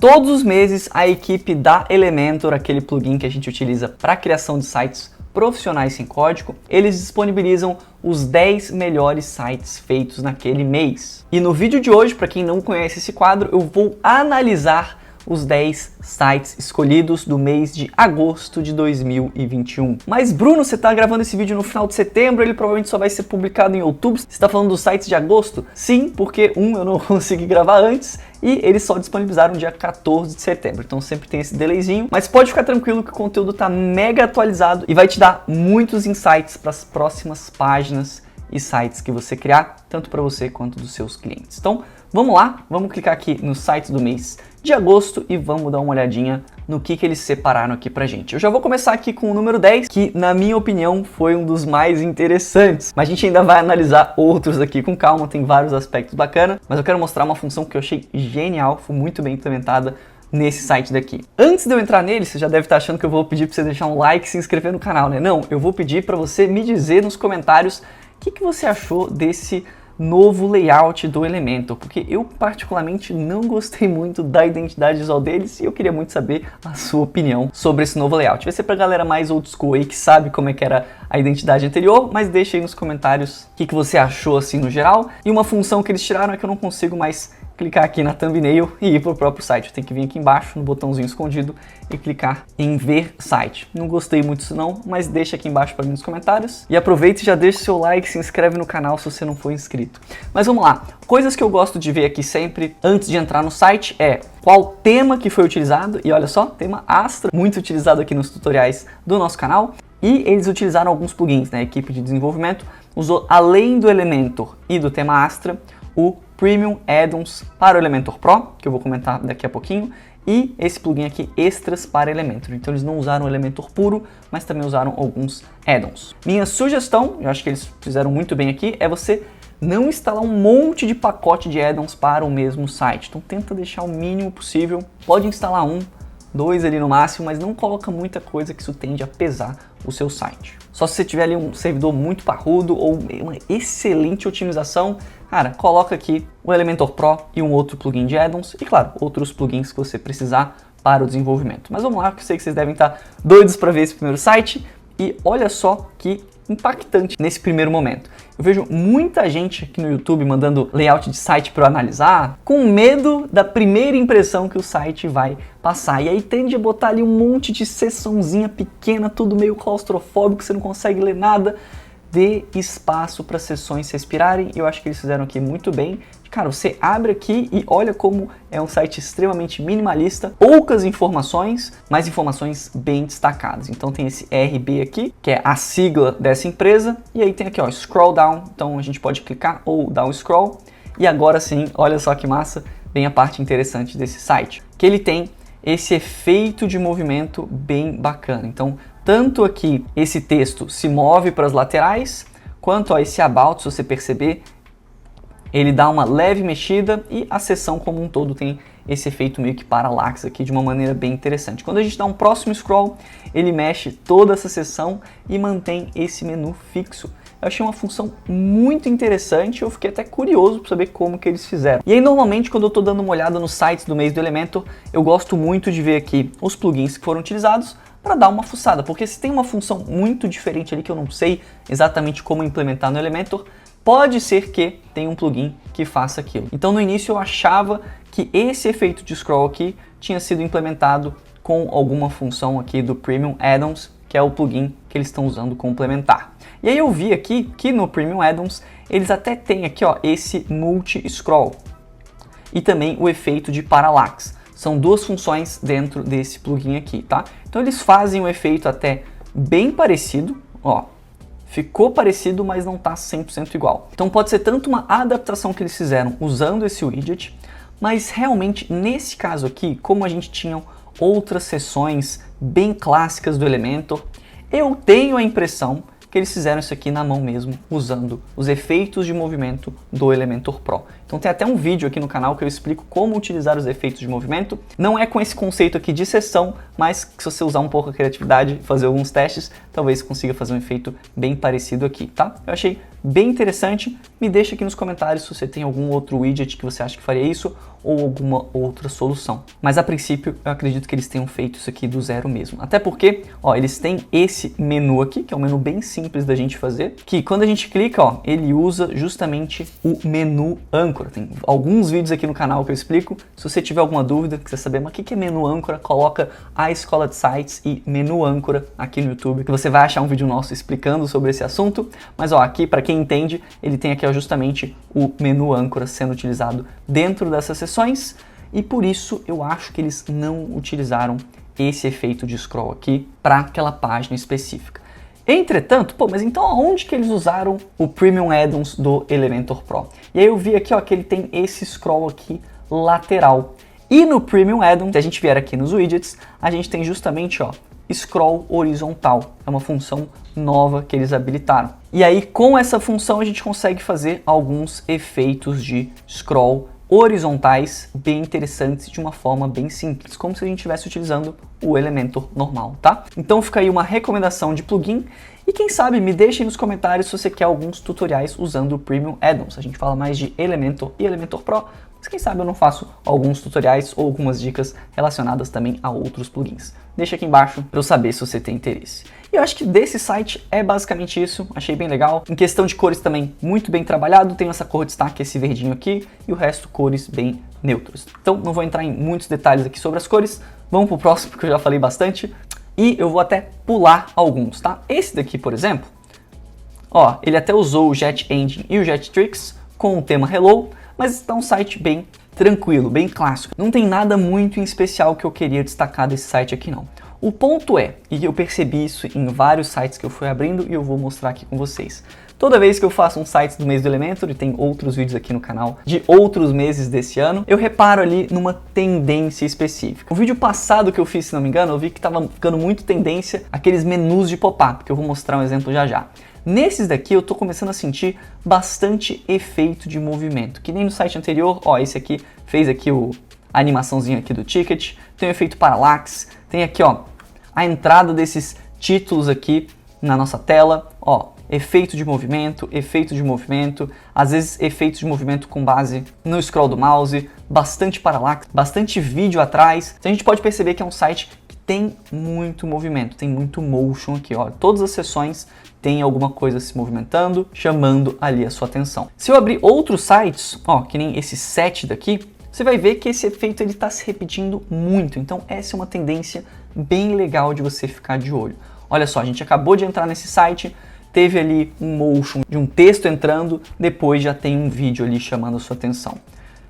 Todos os meses, a equipe da Elementor, aquele plugin que a gente utiliza para a criação de sites profissionais sem código, eles disponibilizam os 10 melhores sites feitos naquele mês. E no vídeo de hoje, para quem não conhece esse quadro, eu vou analisar os 10 sites escolhidos do mês de agosto de 2021. Mas Bruno, você está gravando esse vídeo no final de setembro, ele provavelmente só vai ser publicado em outubro. Você está falando dos sites de agosto? Sim, porque eu não consegui gravar antes e eles só disponibilizaram dia 14 de setembro. Então sempre tem esse delayzinho, mas pode ficar tranquilo que o conteúdo está mega atualizado e vai te dar muitos insights para as próximas páginas e sites que você criar, tanto para você quanto dos seus clientes. Então, vamos lá, vamos clicar aqui no site do mês de agosto e vamos dar uma olhadinha no que eles separaram aqui pra gente. Eu já vou começar aqui com o número 10, que na minha opinião foi um dos mais interessantes, mas a gente ainda vai analisar outros aqui com calma, tem vários aspectos bacanas, mas eu quero mostrar uma função que eu achei genial, foi muito bem implementada nesse site daqui. Antes de eu entrar nele, você já deve estar achando que eu vou pedir para você deixar um like e se inscrever no canal, né? Não, eu vou pedir para você me dizer nos comentários o que você achou desse novo layout do Elementor, porque eu particularmente não gostei muito da identidade visual deles e eu queria muito saber a sua opinião sobre esse novo layout. Vai ser pra galera mais old school aí que sabe como é que era a identidade anterior, mas deixa aí nos comentários o que você achou assim no geral. E uma função que eles tiraram é que eu não consigo mais clicar aqui na thumbnail e ir para o próprio site. Eu tenho que vir aqui embaixo no botãozinho escondido e clicar em ver site. Não gostei muito disso não, mas deixa aqui embaixo para mim nos comentários. E aproveita e já deixa seu like, se inscreve no canal se você não for inscrito. Mas vamos lá. Coisas que eu gosto de ver aqui sempre antes de entrar no site é qual tema que foi utilizado. E olha só, tema Astra, muito utilizado aqui nos tutoriais do nosso canal. E eles utilizaram alguns plugins, né? A equipe de desenvolvimento usou, além do Elementor e do tema Astra, o Premium Add-ons para o Elementor Pro, que eu vou comentar daqui a pouquinho, e esse plugin aqui, Extras para Elementor. Então eles não usaram o Elementor puro, mas também usaram alguns add-ons. Minha sugestão, eu acho que eles fizeram muito bem aqui, é você não instalar um monte de pacote de add-ons para o mesmo site. Então tenta deixar o mínimo possível, pode instalar um, 2 ali no máximo, mas não coloca muita coisa que isso tende a pesar o seu site. Só se você tiver ali um servidor muito parrudo ou uma excelente otimização, cara, coloca aqui o Elementor Pro e um outro plugin de add-ons e, claro, outros plugins que você precisar para o desenvolvimento. Mas vamos lá, que eu sei que vocês devem estar doidos para ver esse primeiro site e olha só que impactante nesse primeiro momento. Eu vejo muita gente aqui no YouTube mandando layout de site para eu analisar, com medo da primeira impressão que o site vai passar. E aí tende a botar ali um monte de seçãozinha pequena, tudo meio claustrofóbico, você não consegue ler nada. Dê espaço para as seções respirarem. Eu acho que eles fizeram aqui muito bem. Cara, você abre aqui e olha como é um site extremamente minimalista, poucas informações, mas informações bem destacadas. Então tem esse RB aqui, que é a sigla dessa empresa, e aí tem aqui, ó, scroll down, então a gente pode clicar ou dar um scroll, e agora sim, olha só que massa, vem a parte interessante desse site, que ele tem esse efeito de movimento bem bacana. Então, tanto aqui esse texto se move para as laterais, quanto a esse about, se você perceber, ele dá uma leve mexida e a seção como um todo tem esse efeito meio que parallax aqui de uma maneira bem interessante. Quando a gente dá um próximo scroll, ele mexe toda essa seção e mantém esse menu fixo. Eu achei uma função muito interessante, eu fiquei até curioso para saber como que eles fizeram. E aí normalmente quando eu estou dando uma olhada nos sites do mês do Elementor, eu gosto muito de ver aqui os plugins que foram utilizados para dar uma fuçada, porque se tem uma função muito diferente ali que eu não sei exatamente como implementar no Elementor, pode ser que tenha um plugin que faça aquilo. Então no início eu achava que esse efeito de scroll aqui tinha sido implementado com alguma função aqui do Premium Add-ons, que é o plugin que eles estão usando complementar. E aí eu vi aqui que no Premium Add-ons eles até têm aqui, ó, esse multi-scroll e também o efeito de parallax. São duas funções dentro desse plugin aqui, tá? Então eles fazem um efeito até bem parecido, ó. Ficou parecido, mas não está 100% igual. Então pode ser tanto uma adaptação que eles fizeram usando esse widget, mas realmente nesse caso aqui, como a gente tinha outras seções bem clássicas do Elementor, eu tenho a impressão que eles fizeram isso aqui na mão mesmo, usando os efeitos de movimento do Elementor Pro. Então tem até um vídeo aqui no canal que eu explico como utilizar os efeitos de movimento. Não é com esse conceito aqui de seção, mas se você usar um pouco a criatividade e fazer alguns testes, talvez consiga fazer um efeito bem parecido aqui, tá? Eu achei bem interessante. Me deixa aqui nos comentários se você tem algum outro widget que você acha que faria isso ou alguma outra solução. Mas a princípio eu acredito que eles tenham feito isso aqui do zero mesmo. Até porque, ó, eles têm esse menu aqui, que é um menu bem simples da gente fazer, que quando a gente clica, ó, ele usa justamente o menu âncora. Tem alguns vídeos aqui no canal que eu explico. Se você tiver alguma dúvida, quiser saber, mas o que é menu âncora, coloca a Escola de Sites e menu âncora aqui no YouTube, que você vai achar um vídeo nosso explicando sobre esse assunto. Mas ó, aqui para quem entende, ele tem aqui ó, justamente o menu âncora sendo utilizado dentro dessas sessões, e por isso eu acho que eles não utilizaram esse efeito de scroll aqui para aquela página específica. Entretanto, pô, mas então aonde que eles usaram o Premium Add-ons do Elementor Pro? E aí eu vi aqui ó, que ele tem esse scroll aqui lateral. E no Premium Add-on, se a gente vier aqui nos widgets, a gente tem justamente ó, scroll horizontal. É uma função nova que eles habilitaram. E aí com essa função a gente consegue fazer alguns efeitos de scroll horizontais bem interessantes de uma forma bem simples, como se a gente estivesse utilizando o Elementor normal, tá? Então fica aí uma recomendação de plugin e quem sabe me deixem nos comentários se você quer alguns tutoriais usando o Premium Add-ons. A gente fala mais de Elementor e Elementor Pro, mas quem sabe eu não faço alguns tutoriais ou algumas dicas relacionadas também a outros plugins. Deixa aqui embaixo para eu saber se você tem interesse. E eu acho que desse site é basicamente isso, achei bem legal. Em questão de cores também, muito bem trabalhado, tem essa cor de destaque, esse verdinho aqui, e o resto cores bem neutras. Então não vou entrar em muitos detalhes aqui sobre as cores, vamos pro próximo porque eu já falei bastante, e eu vou até pular alguns, tá? Esse daqui, por exemplo, ó, ele até usou o Jet Engine e o Jettricks com o tema Hello, mas está um site bem tranquilo, bem clássico. Não tem nada muito em especial que eu queria destacar desse site aqui não. O ponto é, e eu percebi isso em vários sites que eu fui abrindo e eu vou mostrar aqui com vocês. Toda vez que eu faço um site do mês do Elementor, e tem outros vídeos aqui no canal de outros meses desse ano, eu reparo ali numa tendência específica. O vídeo passado que eu fiz, se não me engano, eu vi que estava ficando muito tendência aqueles menus de pop-up, que eu vou mostrar um exemplo já já. Nesses daqui eu tô começando a sentir bastante efeito de movimento, que nem no site anterior, ó, esse aqui fez aqui a animaçãozinha aqui do ticket, tem o efeito parallax, tem aqui ó, a entrada desses títulos aqui na nossa tela, ó, efeito de movimento, às vezes efeitos de movimento com base no scroll do mouse, bastante parallax, bastante vídeo atrás, então a gente pode perceber que é um site que tem muito movimento, tem muito motion aqui, ó, todas as sessões tem alguma coisa se movimentando, chamando ali a sua atenção. Se eu abrir outros sites, ó, que nem esse set daqui, você vai ver que esse efeito ele está se repetindo muito, então essa é uma tendência bem legal de você ficar de olho. Olha só, a gente acabou de entrar nesse site, teve ali um motion de um texto entrando, depois já tem um vídeo ali chamando a sua atenção.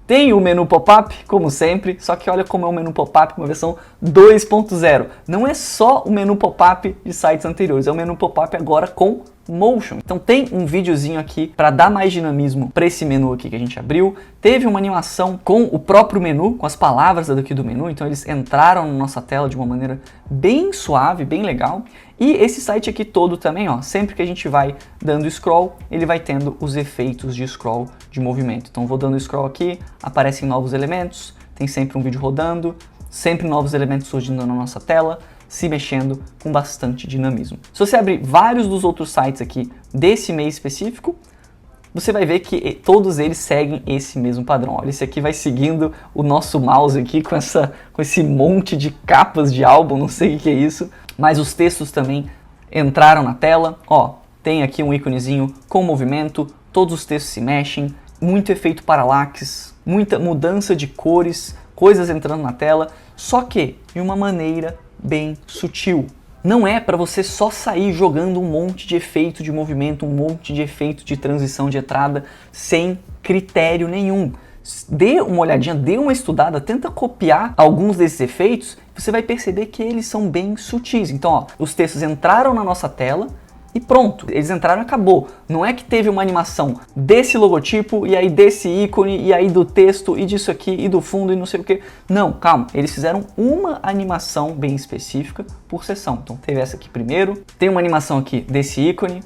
Tem o menu pop-up, como sempre, só que olha como é o menu pop-up, uma versão 2.0. Não é só o menu pop-up de sites anteriores, é o menu pop-up agora com motion. Então tem um videozinho aqui para dar mais dinamismo para esse menu aqui que a gente abriu. Teve uma animação com o próprio menu, com as palavras daqui do menu, então eles entraram na nossa tela de uma maneira bem suave, bem legal. E esse site aqui todo também, ó, sempre que a gente vai dando scroll, ele vai tendo os efeitos de scroll de movimento. Então vou dando scroll aqui, aparecem novos elementos, tem sempre um vídeo rodando, sempre novos elementos surgindo na nossa tela, se mexendo com bastante dinamismo. Se você abrir vários dos outros sites aqui desse mês específico, você vai ver que todos eles seguem esse mesmo padrão. Olha, esse aqui vai seguindo o nosso mouse aqui com esse monte de capas de álbum, não sei o que é isso, mas os textos também entraram na tela. Ó, tem aqui um íconezinho com movimento, todos os textos se mexem, muito efeito parallax, muita mudança de cores, coisas entrando na tela, só que de uma maneira bem sutil. Não é para você só sair jogando um monte de efeito de movimento, um monte de efeito de transição de entrada sem critério nenhum. Dê uma olhadinha, dê uma estudada, tenta copiar alguns desses efeitos, você vai perceber que eles são bem sutis. Então, ó, os textos entraram na nossa tela e pronto, eles entraram e acabou. Não é que teve uma animação desse logotipo, e aí desse ícone, e aí do texto, e disso aqui, e do fundo, e não sei o que. Não, calma, eles fizeram uma animação bem específica por sessão. Então teve essa aqui primeiro, tem uma animação aqui desse ícone,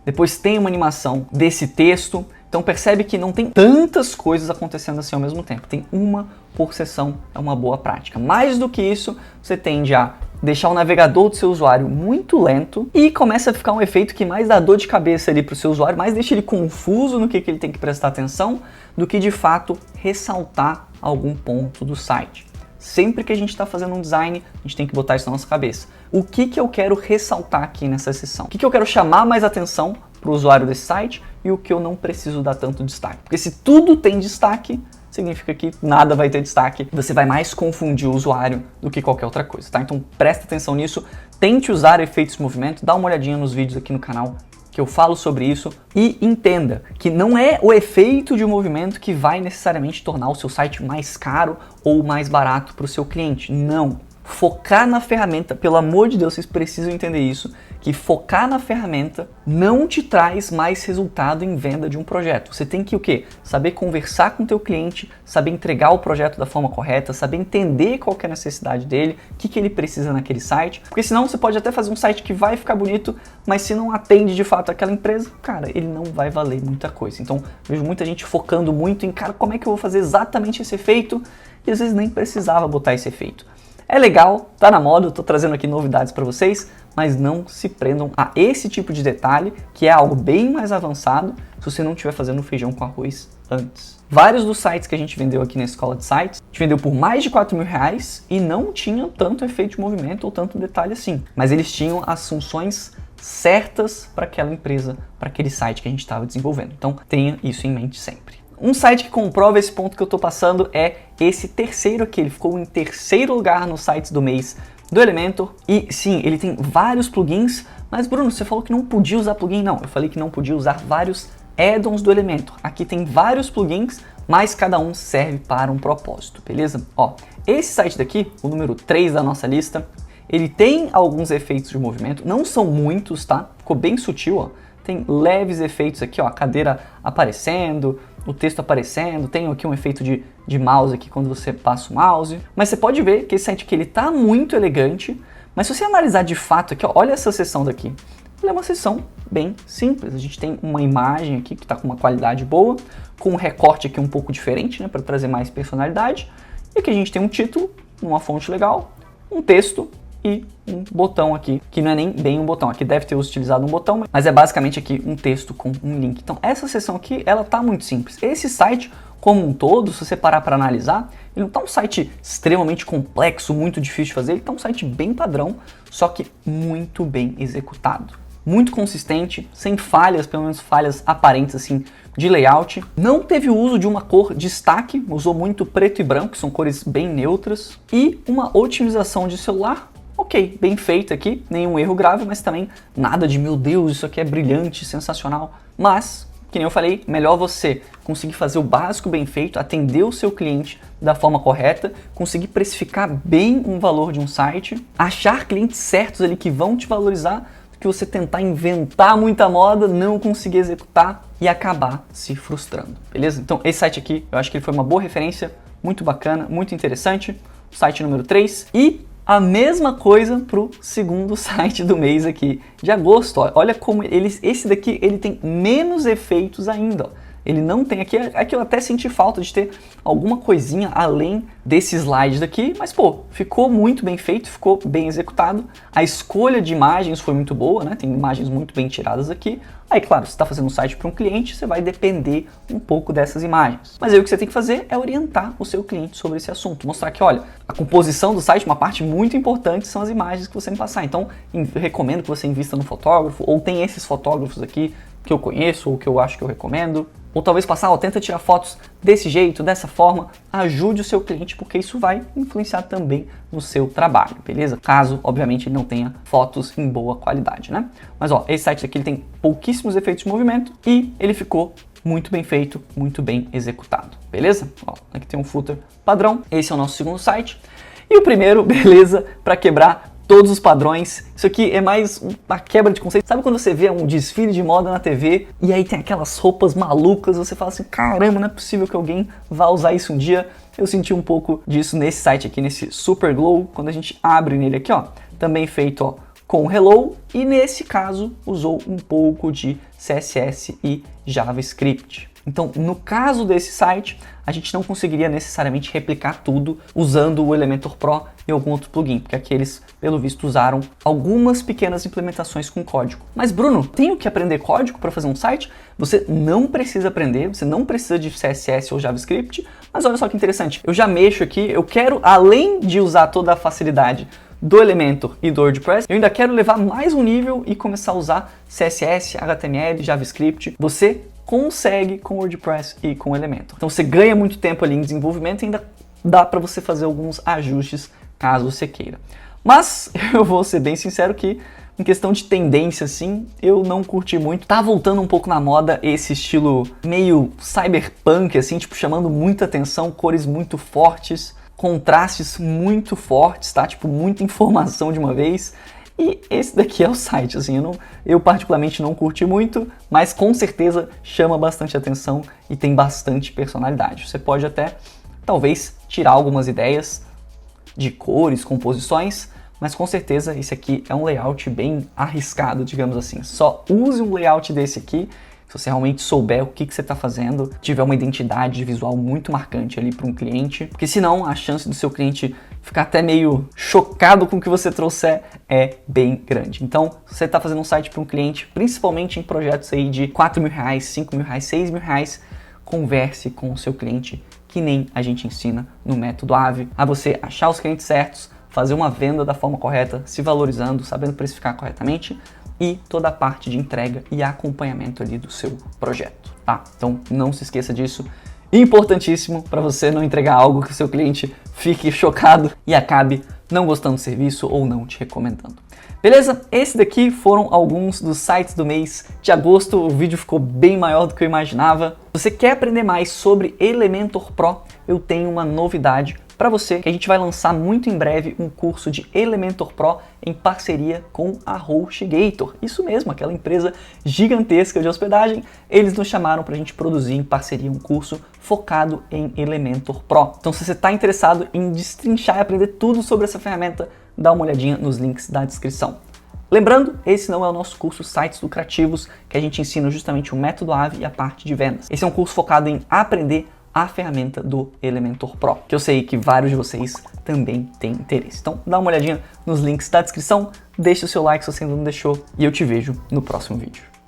depois tem uma animação desse texto. Então percebe que não tem tantas coisas acontecendo assim ao mesmo tempo. Tem uma por sessão, é uma boa prática. Mais do que isso, você tende a deixar o navegador do seu usuário muito lento e começa a ficar um efeito que mais dá dor de cabeça ali para o seu usuário, mais deixa ele confuso no que ele tem que prestar atenção, do que de fato ressaltar algum ponto do site. Sempre que a gente está fazendo um design, a gente tem que botar isso na nossa cabeça. O que eu quero ressaltar aqui nessa seção? O que eu quero chamar mais atenção para o usuário desse site e o que eu não preciso dar tanto destaque? Porque se tudo tem destaque, significa que nada vai ter destaque. Você vai mais confundir o usuário do que qualquer outra coisa, tá? Então presta atenção nisso, tente usar efeitos de movimento, dá uma olhadinha nos vídeos aqui no canal que eu falo sobre isso e entenda que não é o efeito de movimento que vai necessariamente tornar o seu site mais caro ou mais barato para o seu cliente. Não. Focar na ferramenta, pelo amor de Deus, vocês precisam entender isso, que focar na ferramenta não te traz mais resultado em venda de um projeto. Você tem que o quê? Saber conversar com o teu cliente, saber entregar o projeto da forma correta, saber entender qual que é a necessidade dele, o que ele precisa naquele site, porque senão você pode até fazer um site que vai ficar bonito, mas se não atende de fato aquela empresa, cara, ele não vai valer muita coisa. Então, vejo muita gente focando muito em, cara, como é que eu vou fazer exatamente esse efeito? E às vezes nem precisava botar esse efeito. É legal, tá na moda, eu tô trazendo aqui novidades para vocês, mas não se prendam a esse tipo de detalhe, que é algo bem mais avançado, se você não estiver fazendo feijão com arroz antes. Vários dos sites que a gente vendeu aqui na Escola de Sites, a gente vendeu por mais de R$4.000 e não tinham tanto efeito de movimento ou tanto detalhe assim, mas eles tinham as funções certas para aquela empresa, para aquele site que a gente estava desenvolvendo. Então tenha isso em mente sempre. Um site que comprova esse ponto que eu estou passando é esse terceiro aqui, ele ficou em terceiro lugar nos sites do mês do Elementor. E sim, ele tem vários plugins, mas Bruno, você falou que não podia usar plugin. Não, eu falei que não podia usar vários add-ons do Elementor. Aqui tem vários plugins, mas cada um serve para um propósito, beleza? Ó, esse site daqui, o número 3 da nossa lista, ele tem alguns efeitos de movimento, não são muitos, tá? Ficou bem sutil, ó. Tem leves efeitos aqui, ó, a cadeira aparecendo, o texto aparecendo, tem aqui um efeito de mouse aqui quando você passa o mouse. Mas você pode ver que esse site aqui ele tá muito elegante, mas se você analisar de fato aqui, ó, olha essa seção daqui. Ela é uma seção bem simples. A gente tem uma imagem aqui que está com uma qualidade boa, com um recorte aqui um pouco diferente, né, para trazer mais personalidade. E aqui a gente tem um título, uma fonte legal, um texto e um botão aqui, que não é nem bem um botão, aqui deve ter utilizado um botão, mas é basicamente aqui um texto com um link. Então essa seção aqui, ela tá muito simples. Esse site, como um todo, se você parar para analisar, ele não tá um site extremamente complexo, muito difícil de fazer, ele tá um site bem padrão, só que muito bem executado. Muito consistente, sem falhas, pelo menos falhas aparentes assim, de layout. Não teve o uso de uma cor destaque, usou muito preto e branco, que são cores bem neutras. E uma otimização de celular, ok, bem feito aqui, nenhum erro grave, mas também nada de, meu Deus, isso aqui é brilhante, sensacional. Mas, que nem eu falei, melhor você conseguir fazer o básico bem feito, atender o seu cliente da forma correta, conseguir precificar bem um valor de um site, achar clientes certos ali que vão te valorizar, do que você tentar inventar muita moda, não conseguir executar e acabar se frustrando, beleza? Então esse site aqui, eu acho que ele foi uma boa referência, muito bacana, muito interessante, site número 3 e a mesma coisa pro segundo site do mês aqui, de agosto. Ó. Olha como esse daqui ele tem menos efeitos ainda. Ó. Ele não tem aqui eu até senti falta de ter alguma coisinha além desse slide daqui, mas pô, ficou muito bem feito, ficou bem executado. A escolha de imagens foi muito boa, né? Tem imagens muito bem tiradas aqui. Aí, claro, você está fazendo um site para um cliente, você vai depender um pouco dessas imagens. Mas aí o que você tem que fazer é orientar o seu cliente sobre esse assunto. Mostrar que, olha, a composição do site, uma parte muito importante são as imagens que você me passar. Então, eu recomendo que você invista no fotógrafo, ou tem esses fotógrafos aqui que eu conheço, ou que eu acho que eu recomendo. Ou talvez passar, ó, tenta tirar fotos desse jeito, dessa forma, ajude o seu cliente, porque isso vai influenciar também no seu trabalho, beleza? Caso, obviamente, ele não tenha fotos em boa qualidade, né? Mas, ó, esse site aqui ele tem pouquíssimos efeitos de movimento e ele ficou muito bem feito, muito bem executado, beleza? Ó, aqui tem um footer padrão, esse é o nosso segundo site. E o primeiro, beleza, para quebrar todos os padrões. Isso aqui é mais uma quebra de conceito. Sabe quando você vê um desfile de moda na TV e aí tem aquelas roupas malucas, você fala assim, caramba, não é possível que alguém vá usar isso um dia. Eu senti um pouco disso nesse site aqui, nesse Super Glow, quando a gente abre nele aqui, ó, também feito, ó, com Hello, e nesse caso usou um pouco de CSS e JavaScript. Então, no caso desse site, a gente não conseguiria necessariamente replicar tudo usando o Elementor Pro e algum outro plugin, porque aqui eles, pelo visto, usaram algumas pequenas implementações com código. Mas Bruno, tenho que aprender código para fazer um site? Você não precisa aprender, você não precisa de CSS ou JavaScript, mas olha só que interessante, eu já mexo aqui, eu quero, além de usar toda a facilidade do Elementor e do WordPress, eu ainda quero levar mais um nível e começar a usar CSS, HTML, JavaScript. Você consegue com o WordPress e com o Elementor. Então você ganha muito tempo ali em desenvolvimento e ainda dá para você fazer alguns ajustes caso você queira. Mas eu vou ser bem sincero que em questão de tendência, assim, eu não curti muito. Tá voltando um pouco na moda esse estilo meio cyberpunk, assim, tipo, chamando muita atenção, cores muito fortes, contrastes muito fortes, tá? Tipo, muita informação de uma vez. E esse daqui é o site, assim, eu particularmente não curti muito, mas com certeza chama bastante atenção e tem bastante personalidade. Você pode até, talvez, tirar algumas ideias de cores, composições, mas com certeza esse aqui é um layout bem arriscado, digamos assim. Só use um layout desse aqui se você realmente souber o que você está fazendo, tiver uma identidade visual muito marcante ali para um cliente, porque senão a chance do seu cliente ficar até meio chocado com o que você trouxer é bem grande. Então, se você está fazendo um site para um cliente, principalmente em projetos aí de R$4.000, R$5.000, R$6.000, converse com o seu cliente, que nem a gente ensina no método AVE, a você achar os clientes certos, fazer uma venda da forma correta, se valorizando, sabendo precificar corretamente, e toda a parte de entrega e acompanhamento ali do seu projeto, tá? Então não se esqueça disso, importantíssimo para você não entregar algo que o seu cliente fique chocado e acabe não gostando do serviço ou não te recomendando. Beleza? Esses daqui foram alguns dos sites do mês de agosto, o vídeo ficou bem maior do que eu imaginava. Se você quer aprender mais sobre Elementor Pro, eu tenho uma novidade para você, que a gente vai lançar muito em breve um curso de Elementor Pro em parceria com a HostGator. Isso mesmo, aquela empresa gigantesca de hospedagem, eles nos chamaram para a gente produzir em parceria um curso focado em Elementor Pro. Então se você está interessado em destrinchar e aprender tudo sobre essa ferramenta, dá uma olhadinha nos links da descrição. Lembrando, esse não é o nosso curso Sites Lucrativos, que a gente ensina justamente o método AVE e a parte de vendas. Esse é um curso focado em aprender a ferramenta do Elementor Pro, que eu sei que vários de vocês também têm interesse. Então dá uma olhadinha nos links da descrição, deixe o seu like se você ainda não deixou e eu te vejo no próximo vídeo.